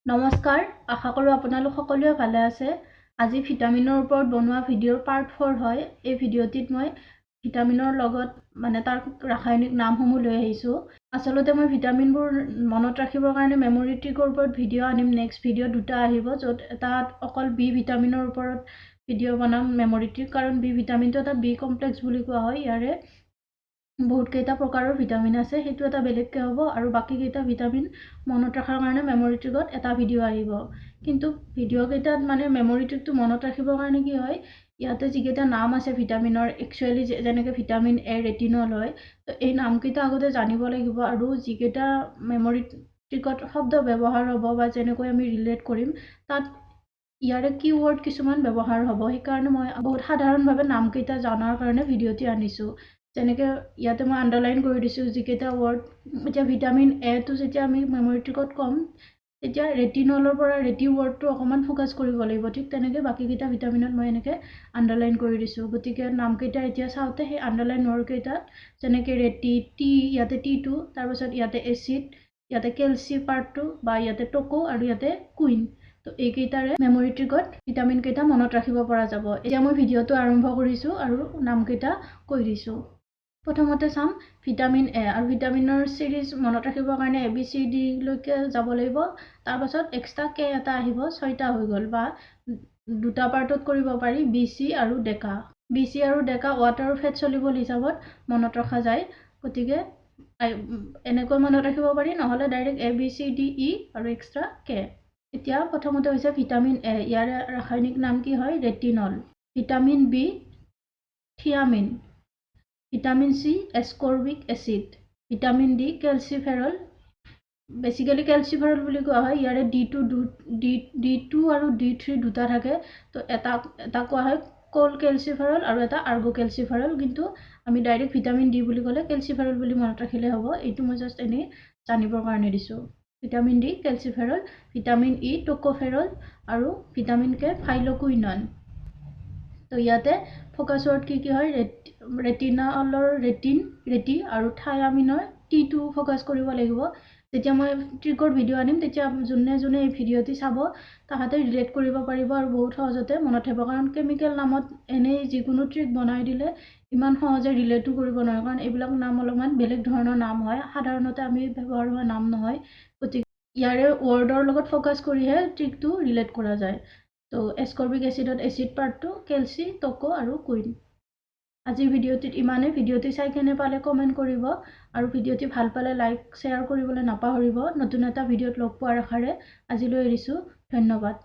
নমস্কাৰ, আশা কৰোঁ আপোনালোক সকলোৱে ভালে আছে। আজি ভিটামিনৰ ওপৰত বনোৱা ভিডিঅ'ৰ পাৰ্ট 4 হয়। এই ভিডিঅ'টিত মই ভিটামিনৰ লগত তাৰ ৰাসায়নিক নামসমূহ লৈ আহিছোঁ। আচলতে মই ভিটামিনবোৰ মনত ৰাখিবৰ কাৰণে মেমৰি ট্ৰিকৰ ওপৰত ভিডিঅ' আনিম। নেক্সট ভিডিঅ' দুটা আহিব, য'ত এটাত অকল বি ভিটামিনৰ ওপৰত ভিডিঅ' বনাম মেমৰি ট্ৰিক, কাৰণ বি ভিটামিনটো এটা বি কমপ্লেক্স বুলি কোৱা হয়। ইয়াৰে বহুত কেইটা প্ৰকাৰৰ ভিটামিন আছে, সেইটো এটা বেলেগকৈ হ'ব, আৰু বাকী কেইটা ভিটামিন মনত ৰখাৰ কাৰণে মেমৰি ট্ৰিকত এটা ভিডিঅ' আহিব। কিন্তু ভিডিঅ' কেইটাত মেমৰি ট্ৰিকটো মনত ৰাখিবৰ কাৰণে কি হয়, ইয়াতে যিকেইটা নাম আছে ভিটামিনৰ, একচুৱেলি যেনেকৈ ভিটামিন এ ৰেটিনল হয়, তো এই নামকেইটা আগতে জানিব লাগিব, আৰু যিকেইটা মেমৰি ট্ৰিকত শব্দ ব্যৱহাৰ হ'ব বা যেনেকৈ আমি ৰিলেট কৰিম, তাত ইয়াৰে কিৱৰ্ড কিছুমান ব্যৱহাৰ হ'ব। সেইকাৰণে মই বহুত সাধাৰণভাৱে নামকেইটা জনাৰ কাৰণে ভিডিঅ'টি আনিছোঁ। যেনেকৈ ইয়াতে মই আণ্ডাৰলাইন কৰি দিছোঁ যিকেইটা ৱৰ্ড। এতিয়া ভিটামিন এটো যেতিয়া আমি মেমৰি ট্ৰিকত ক'ম, তেতিয়া ৰেটিনলৰ পৰা ৰেটি ৱৰ্ডটো অকণমান ফ'কাছ কৰিব লাগিব। ঠিক তেনেকৈ বাকীকেইটা ভিটামিনত মই এনেকৈ আণ্ডাৰলাইন কৰি দিছোঁ। গতিকে নামকেইটা এতিয়া চাওঁতে সেই আণ্ডাৰলাইন ৱৰ্ডকেইটাত যেনেকৈ ৰেটি, টি, ইয়াতে টি2, তাৰপাছত ইয়াতে এচিড, ইয়াতে কেলচি পাৰ্ট 2, বা ইয়াতে টকো, আৰু ইয়াতে কুইন। তো এইকেইটাৰে মেমৰি ট্ৰিকত ভিটামিন কেইটা মনত ৰাখিব পৰা যাব। এতিয়া মই ভিডিঅ'টো আৰম্ভ কৰিছোঁ আৰু নামকেইটা কৈ দিছোঁ। প্ৰথমতে চাম ভিটামিন এ, আৰু ভিটামিনৰ চিৰিজ মনত ৰাখিবৰ কাৰণে ABCD লৈকে যাব লাগিব। তাৰপাছত এক্সট্ৰা কে এটা আহিব, 6টা হৈ গ'ল, বা দুটা পাৰ্টত কৰিব পাৰি, BC আৰু ডেকা। BC আৰু ডেকা ৱাটাৰ আৰু ফেট চলিবল হিচাপত মনত ৰখা যায়। গতিকে এনেকৈ মনত ৰাখিব পাৰি, নহ'লে ডাইৰেক্ট ABCDE আৰু এক্সট্ৰা কে। এতিয়া প্ৰথমতে হৈছে ভিটামিন এ। ইয়াৰে ৰাসায়নিক নাম কি হয়? Retinol. Vitamin B thiamine. Vitamin C ascorbic acid. Vitamin D calciferol. Basically calciferol বুলি কোৱা হয়। ইয়াৰে D2 আৰু D3 দুটা থাকে, তো এটা কোৱা হয় কোল কেলচিফেৰল আৰু এটা আৰ্গো কেলচিফেৰল। কিন্তু আমি ডাইৰেক্ট ভিটামিন ডি বুলি ক'লে কেলচিফেৰল বুলি মনত ৰাখিলে হ'ব। এইটো মই জাষ্ট এনেই জানিবৰ কাৰণে দিছোঁ। Vitamin D calciferol, vitamin E tocopherol, আৰু ভিটামিন কে ফাইলকুইনন। তো ইয়াতে ফ'কাছ ৱৰ্ড কি হয়? ৰেটিনলৰ ৰেটি, আৰু থায়ামিনৰ T2 ফ'কাছ কৰিব লাগিব। যেতিয়া মই ট্ৰিকৰ ভিডিঅ' আনিম, তেতিয়া যোনে এই ভিডিঅ'টি চাব তাহাঁতে ৰিলেট কৰিব পাৰিব আৰু বহুত সহজতে মনত থাকিব। কাৰণ কেমিকেল নামত এনেই যিকোনো ট্ৰিক বনাই দিলে ইমান সহজে ৰিলেটো কৰিব নোৱাৰে, কাৰণ এইবিলাক নাম অলপমান বেলেগ ধৰণৰ নাম হয়, সাধাৰণতে আমি ব্যৱহাৰ হোৱা নাম নহয়। গতিকে ইয়াৰে ৱৰ্ডৰ লগত ফ'কাছ কৰিহে ট্ৰিকটো ৰিলেট কৰা যায়। তো এস্কৰ্বিক এচিডত এচিড পাৰ্ট 2, কেলচি, টকো আৰু কুইন। আজিৰ ভিডিঅ'টিত ইমানেই। ভিডিঅ'টি চাই কেনে পালে কমেণ্ট কৰিব, আৰু ভিডিঅ'টি ভাল পালে লাইক শ্বেয়াৰ কৰিবলৈ নাপাহৰিব। নতুন এটা ভিডিঅ'ত লগ পোৱাৰ আশাৰে আজিলৈ এৰিছোঁ। ধন্যবাদ।